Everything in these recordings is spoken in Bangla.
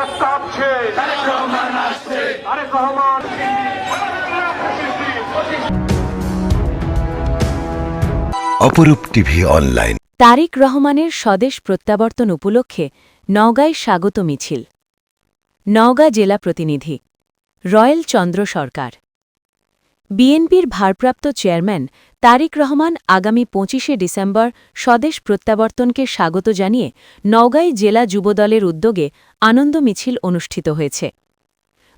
বুক কাঁপছে, তারেক রহমান আসছে, তারেক রহমান। অপরূপ টিভি অনলাইন। তারেক রহমানের স্বদেশ প্রত্যাবর্তন উপলক্ষে নওগাঁয় স্বাগত মিছিল। নওগাঁ জেলা প্রতিনিধি রয়েল চন্দ্র সরকার। বিএনপির ভারপ্রাপ্ত চেয়ারম্যান তারেক রহমান আগামী ২৫শে ডিসেম্বর স্বদেশ প্রত্যাবর্তনকে স্বাগত জানিয়ে নওগাঁয় জেলা যুবদলের উদ্যোগে আনন্দ মিছিল অনুষ্ঠিত হয়েছে।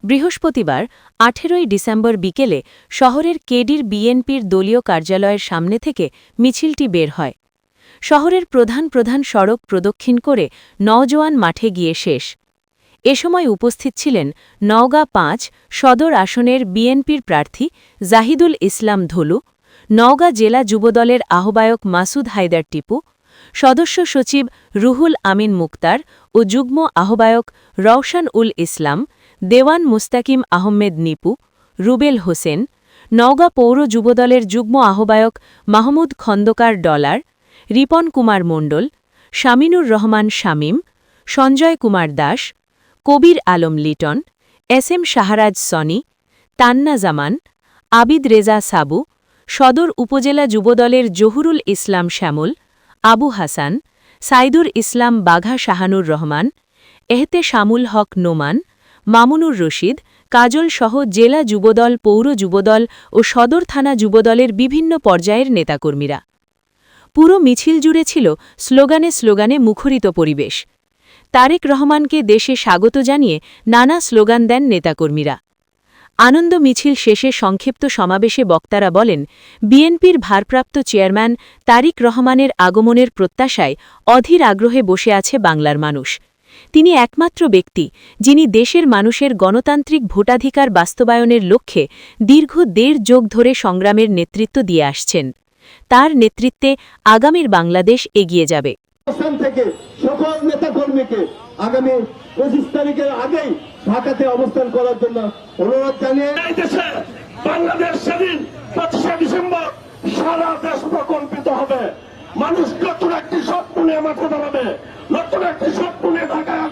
বৃহস্পতিবার ১৮ই ডিসেম্বর বিকেলে শহরের কেডির বিএনপির দলীয় কার্যালয়ের সামনে থেকে মিছিলটি বের হয়। শহরের প্রধান প্রধান সড়ক প্রদক্ষিণ করে নওজোয়ান মাঠে গিয়ে শেষ। এ সময় উপস্থিত ছিলেন নওগাঁ ৫ সদর আসনের বিএনপির প্রার্থী জাহিদুল ইসলাম ধলু, নওগাঁ জেলা যুবদলের আহ্বায়ক মাসুদ হায়দার টিপু, সদস্য সচিব রুহুল আমিন মুক্তার ও যুগ্ম আহ্বায়ক রওশন উল ইসলাম, দেওয়ান মুস্তাকিম আহমেদ নিপু, রুবেল হোসেন, নওগাঁ পৌর যুবদলের যুগ্ম আহ্বায়ক মাহমুদ খন্দকার ডলার, রিপন কুমার মণ্ডল, শামিনুর রহমান শামীম, সঞ্জয় কুমার দাস, কবির আলম লিটন, এসএম শাহরাজ সনি, তান্না জামান, আবিদ রেজা সাবু, সদর উপজেলা যুবদলের জহুরুল ইসলাম শ্যামল, আবু হাসান, সাইদুর ইসলাম বাঘা শাহানুর রহমান, এহতে শামুল হক নোমান, মামুনুর রশিদ, কাজল সহ জেলা যুবদল, পৌর যুবদল ও সদর থানা যুবদলের বিভিন্ন পর্যায়ের নেতাকর্মীরা। পুরো মিছিল জুড়ে ছিল স্লোগানে স্লোগানে মুখরিত পরিবেশ। তারেক রহমানকে দেশে স্বাগত জানিয়ে নানা স্লোগান দেন নেতাকর্মীরা। আনন্দ মিছিল শেষে সংক্ষিপ্ত সমাবেশে বক্তারা বলেন, বিএনপির ভারপ্রাপ্ত চেয়ারম্যান তারেক রহমানের আগমনের প্রত্যাশায় অধীর আগ্রহে বসে আছে বাংলার মানুষ। তিনি একমাত্র ব্যক্তি যিনি দেশের মানুষের গণতান্ত্রিক ভোটাধিকার বাস্তবায়নের লক্ষ্যে দীর্ঘ ১.৫ যুগ ধরে সংগ্রামের নেতৃত্ব দিয়ে আসছেন। তার নেতৃত্বে আগামীর বাংলাদেশ এগিয়ে যাবে। থেকে সকল নেতাকর্মীকে আগামী ২৫ তারিখের আগেই ঢাকাতে অবস্থান করার জন্য অনুরোধ জানিয়ে বাংলাদেশ সেদিন ২৫শে ডিসেম্বর সারা দেশ প্রকম্পিত হবে। মানুষ নতুন একটি স্বপ্ন নিয়ে মাঠে দাঁড়াবে, নতুন একটি স্বপ্ন নিয়ে ঢাকায়।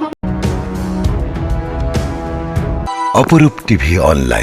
অপরূপ টিভি অনলাইন।